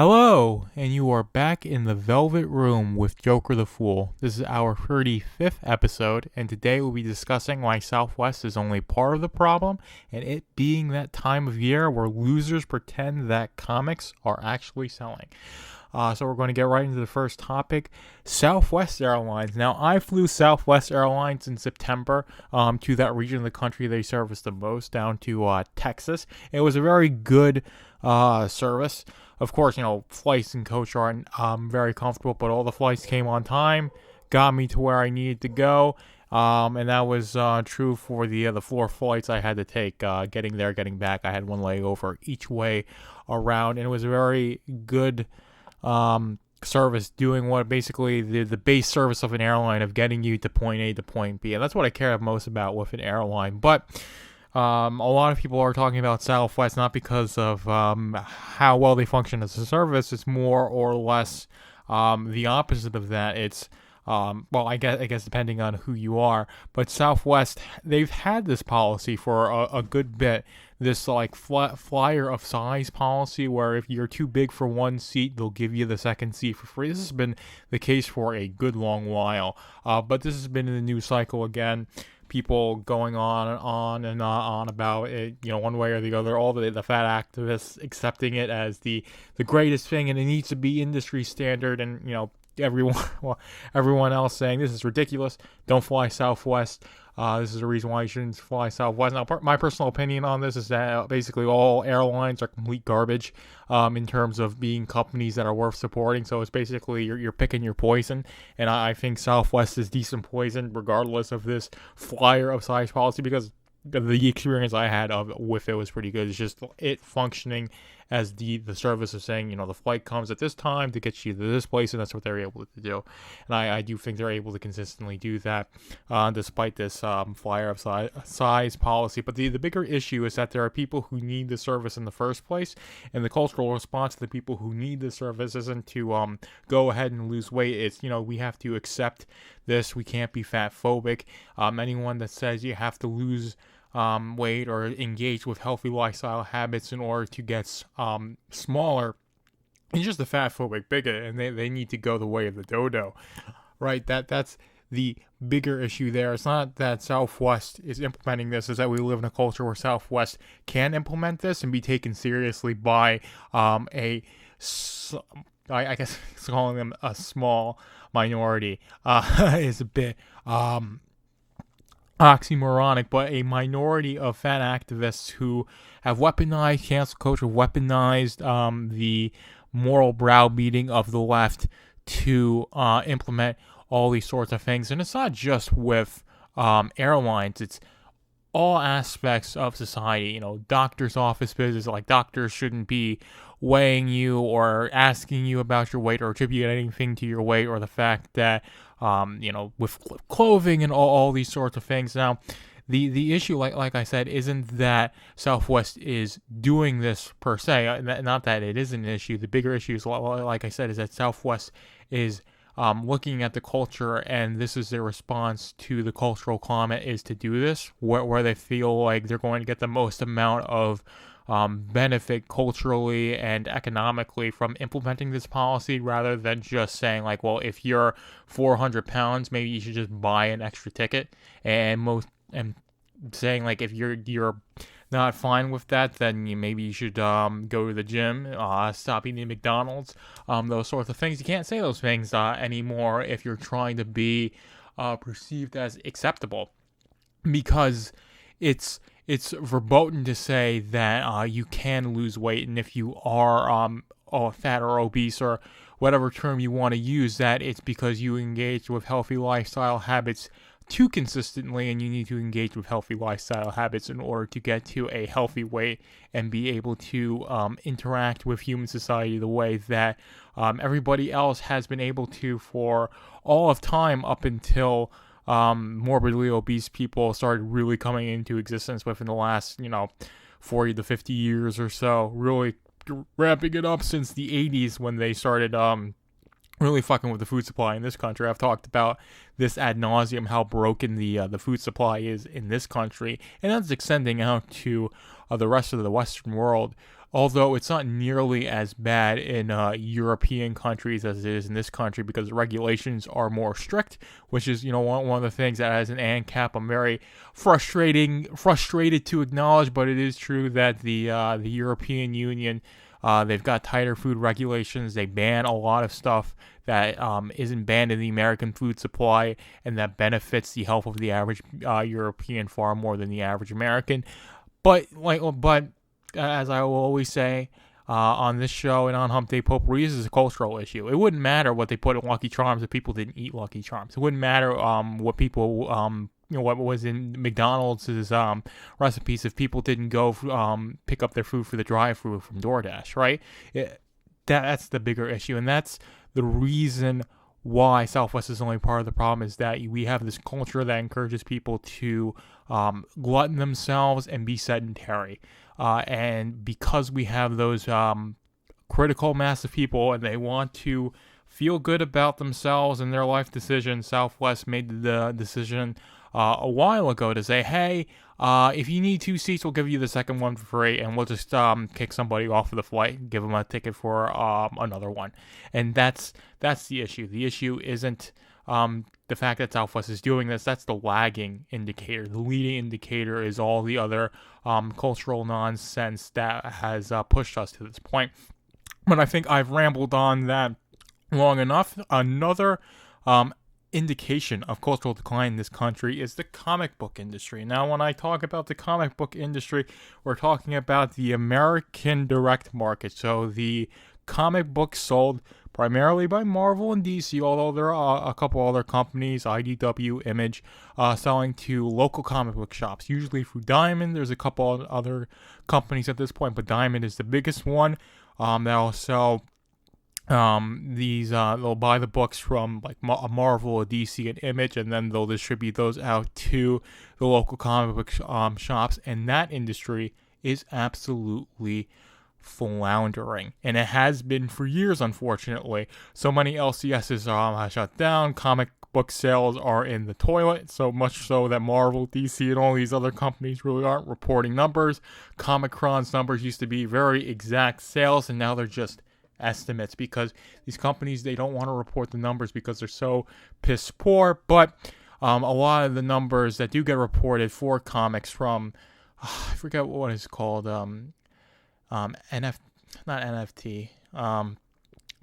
Hello, and you are back in the Velvet Room with Jokerthefool. This is our 35th episode, and today we'll be discussing why Southwest is only part of the problem, and it being that time of year where losers pretend that comics are actually selling. So we're going to get right into the first topic, Southwest Airlines. Now, I flew Southwest Airlines in September to that region of the country they service the most, down to Texas. It was a very good service. Of course, flights and coach aren't very comfortable, but all the flights came on time, got me to where I needed to go. And that was true for the 4 flights I had to take, getting there, getting back. I had one layover each way around, and it was a very good service, doing what basically the base service of an airline, of getting you to point A to point B. And that's what I care most about with an airline. But a lot of people are talking about Southwest not because of how well they function as a service. It's more or less the opposite of that. It's I guess depending on who you are, but Southwest, they've had this policy for a good bit. This flyer of size policy, where if you're too big for one seat, they'll give you the second seat for free. This has been the case for a good long while, but this has been in the news cycle again. People going on and on about it, one way or the other. All the fat activists accepting it as the greatest thing, and it needs to be industry standard. And everyone else saying this is ridiculous. Don't fly Southwest. This is the reason why you shouldn't fly Southwest. Now, my personal opinion on this is that basically all airlines are complete garbage in terms of being companies that are worth supporting. So it's basically you're picking your poison, and I think Southwest is decent poison regardless of this flyer of size policy, because the experience I had with it was pretty good. It's just it functioning as the service of saying, the flight comes at this time to get you to this place, and that's what they're able to do. And I do think they're able to consistently do that despite this flyer of size policy. But the bigger issue is that there are people who need the service in the first place, and the cultural response to the people who need the service isn't to go ahead and lose weight. It's, we have to accept this. We can't be fat phobic. Anyone that says you have to lose weight or engage with healthy lifestyle habits in order to get smaller, it's just a fat phobic bigot, and they need to go the way of the dodo, right? That's the bigger issue there. It's not that Southwest is implementing this, it's that we live in a culture where Southwest can implement this and be taken seriously by I guess calling them a small minority is a bit oxymoronic, but a minority of fat activists who have weaponized cancel culture, weaponized the moral browbeating of the left to implement all these sorts of things. And it's not just with airlines, it's all aspects of society. Doctor's office visits, like doctors shouldn't be weighing you or asking you about your weight or attributing anything to your weight, or the fact that with clothing and all these sorts of things. Now, the issue, like I said, isn't that Southwest is doing this per se. Not that it isn't an issue. The bigger issue is, like I said, is that Southwest is looking at the culture, and this is their response to the cultural climate, is to do this where they feel like they're going to get the most amount of benefit culturally and economically from implementing this policy, rather than just saying if you're 400 pounds, maybe you should just buy an extra ticket, and saying if you're not fine with that, then maybe you should go to the gym, stop eating McDonald's, those sorts of things. You can't say those things anymore if you're trying to be perceived as acceptable, because it's verboten to say that you can lose weight, and if you are fat or obese or whatever term you want to use, that it's because you engage with healthy lifestyle habits too consistently, and you need to engage with healthy lifestyle habits in order to get to a healthy weight and be able to interact with human society the way that everybody else has been able to for all of time, up until morbidly obese people started really coming into existence within the last 40 to 50 years or so, really ramping it up since the 80s, when they started really fucking with the food supply in this country. I've talked about this ad nauseum, how broken the food supply is in this country, and that's extending out to the rest of the Western world. although it's not nearly as bad in European countries as it is in this country because the regulations are more strict, which is, one of the things that as an ANCAP I'm very frustrated to acknowledge, but it is true that the European Union, they've got tighter food regulations. They ban a lot of stuff that isn't banned in the American food supply and that benefits the health of the average European far more than the average American. But as I will always say on this show and on Hump Day Potpourri, this is a cultural issue. It wouldn't matter what they put in Lucky Charms if people didn't eat Lucky Charms. It wouldn't matter what people what was in McDonald's recipes if people didn't go pick up their food for the drive-thru from DoorDash, right? That's the bigger issue, and that's the reason why Southwest is only part of the problem, is that we have this culture that encourages people to glutton themselves and be sedentary. And because we have those critical mass of people and they want to feel good about themselves and their life decisions, Southwest made the decision a while ago to say, hey, if you need 2 seats, we'll give you the second one for free, and we'll just kick somebody off of the flight and give them a ticket for another one. And that's the issue. The issue isn't the fact that Southwest is doing this. That's the lagging indicator. The leading indicator is all the other cultural nonsense that has pushed us to this point. But I think I've rambled on that long enough. Another indication of cultural decline in this country is the comic book industry. Now, when I talk about the comic book industry, we're talking about the American direct market. So the comic books sold primarily by Marvel and DC, although there are a couple other companies, IDW, Image, selling to local comic book shops, usually through Diamond. There's a couple other companies at this point, but Diamond is the biggest one. They'll sell they'll buy the books from like Marvel, DC, and Image, and then they'll distribute those out to the local comic book shops, and that industry is absolutely floundering, and it has been for years, unfortunately. So many LCSs have shut down. Comic book sales are in the toilet, so much so that Marvel, DC, and all these other companies really aren't reporting numbers. Comic-Con's numbers used to be very exact sales, and now they're just estimates, because these companies, they don't want to report the numbers because they're so piss poor. But a lot of the numbers that do get reported for comics from I forget what it's called, not NFT,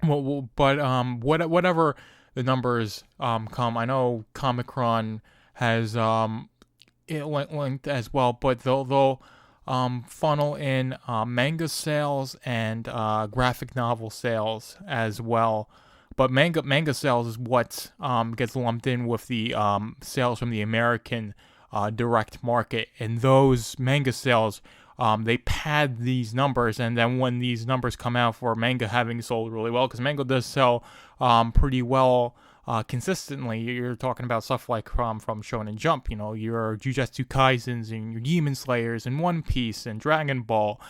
whatever the numbers come. I know Comic-Con has it linked as well, but they'll funnel in manga sales and graphic novel sales as well. But manga sales is what gets lumped in with the sales from the American direct market, and those manga sales, they pad these numbers, and then when these numbers come out for manga having sold really well, because manga does sell pretty well consistently. You're talking about stuff like from Shonen Jump, your Jujutsu Kaisens and your Demon Slayers and One Piece and Dragon Ball.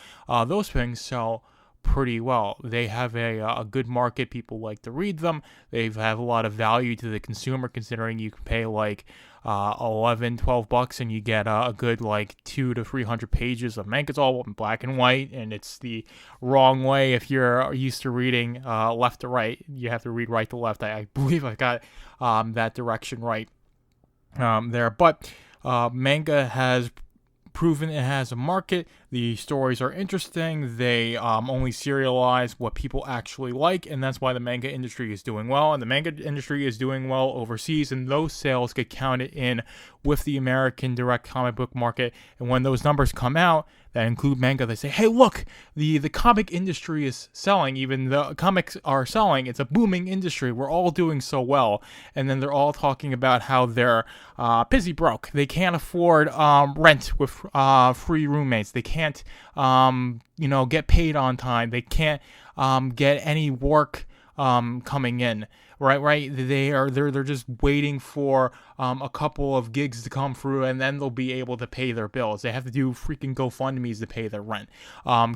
Those things sell pretty well. They have a good market. People like to read them. They have a lot of value to the consumer, considering you can pay like $11-12 and you get a good like 200 to 300 pages of manga. It's all in black and white, and it's the wrong way if you're used to reading left to right. You have to read right to left. I believe I got that direction right there. But manga has proven it has a market. The stories are interesting. They only serialize what people actually like, and that's why the manga industry is doing well. And the manga industry is doing well overseas, and those sales get counted in with the American direct comic book market. And when those numbers come out that include manga, they say, hey, look, the comic industry is selling. Even the comics are selling. It's a booming industry. We're all doing so well. And then they're all talking about how they're busy broke. They can't afford rent with free roommates. They can't get paid on time. They can't get any work coming in, right? They're just waiting for a couple of gigs to come through, and then they'll be able to pay their bills. They have to do freaking GoFundMe's to pay their rent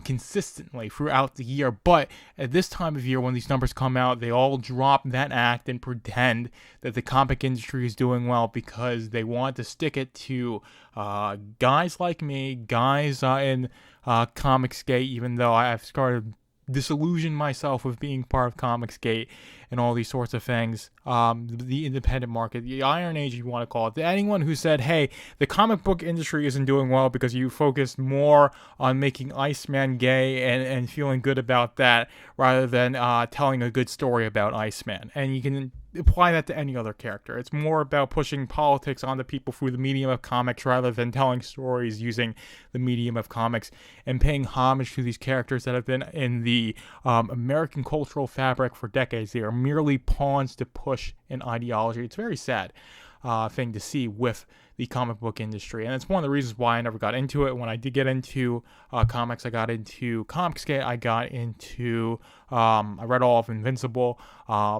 consistently throughout the year. But at this time of year, when these numbers come out, they all drop that act and pretend that the comic industry is doing well because they want to stick it to guys like me, guys in Comicsgate, even though I've started disillusion myself with being part of Comicsgate and all these sorts of things. The independent market, the Iron Age, you want to call it. Anyone who said, hey, the comic book industry isn't doing well because you focused more on making Iceman gay and feeling good about that rather than telling a good story about Iceman. And you can apply that to any other character. It's more about pushing politics onto people through the medium of comics rather than telling stories using the medium of comics and paying homage to these characters that have been in the American cultural fabric for decades. They are merely pawns to push an ideology. It's a very sad thing to see with the comic book industry, and it's one of the reasons why I never got into it. When I did get into comics, I got into Comicsgate, I got into I read all of Invincible.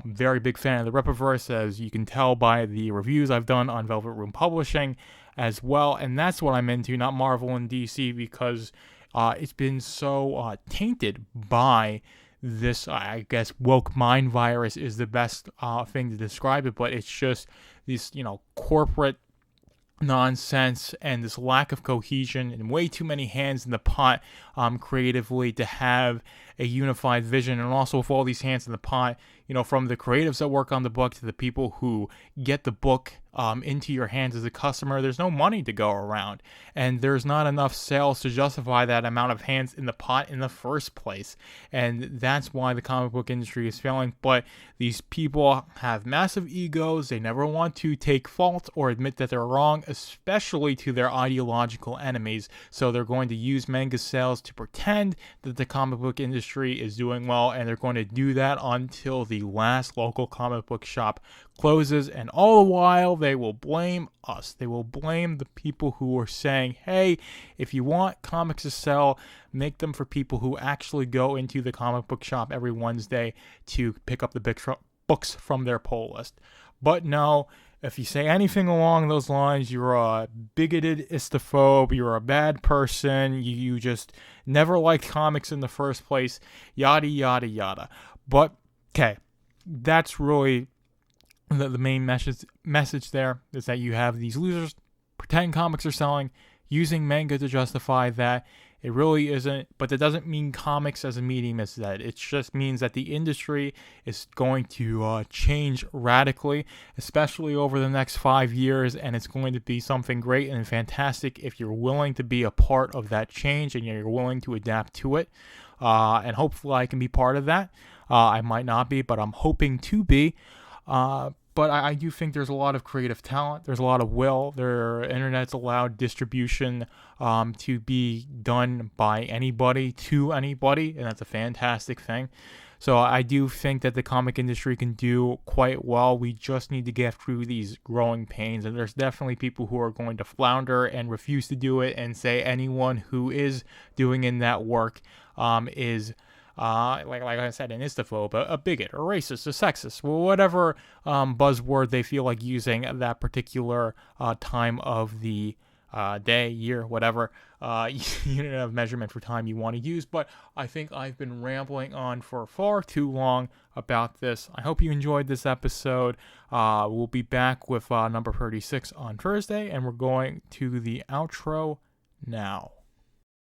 Very big fan of the Rippaverse, as you can tell by the reviews I've done on Velvet Room Publishing as well, and that's what I'm into, not Marvel and DC, because it's been so tainted by this, I guess, woke mind virus is the best thing to describe it, but it's just this, corporate nonsense and this lack of cohesion and way too many hands in the pot creatively to have a unified vision. And also with all these hands in the pot, from the creatives that work on the book to the people who get the book into your hands as a customer, there's no money to go around, and there's not enough sales to justify that amount of hands in the pot in the first place, and that's why the comic book industry is failing. But these people have massive egos. They never want to take fault or admit that they're wrong, especially to their ideological enemies, so they're going to use manga sales to pretend that the comic book industry is doing well, and they're going to do that until the last local comic book shop closes, and all the while they will blame us. They will blame the people who are saying, hey, if you want comics to sell, make them for people who actually go into the comic book shop every Wednesday to pick up the big books from their pull list. But no, if you say anything along those lines, you're a bigoted istophobe, you're a bad person, you just never liked comics in the first place, yada, yada, yada. But, okay, that's really the main message there, is that you have these losers pretend comics are selling, using manga to justify that. It really isn't, but that doesn't mean comics as a medium is dead. It just means that the industry is going to change radically, especially over the next 5 years, and it's going to be something great and fantastic if you're willing to be a part of that change and you're willing to adapt to it. And hopefully I can be part of that. I might not be, but I'm hoping to be. But I do think there's a lot of creative talent. There's a lot of will. Internet's allowed distribution to be done by anybody to anybody, and that's a fantastic thing. So I do think that the comic industry can do quite well. We just need to get through these growing pains, and there's definitely people who are going to flounder and refuse to do it and say anyone who is doing in that work is like I said, an istophobe, a bigot, a racist, a sexist, whatever buzzword they feel like using at that particular time of the day, year, whatever unit of measurement for time you want to use. But I think I've been rambling on for far too long about this. I hope you enjoyed this episode. We'll be back with number 36 on Thursday, and we're going to the outro now.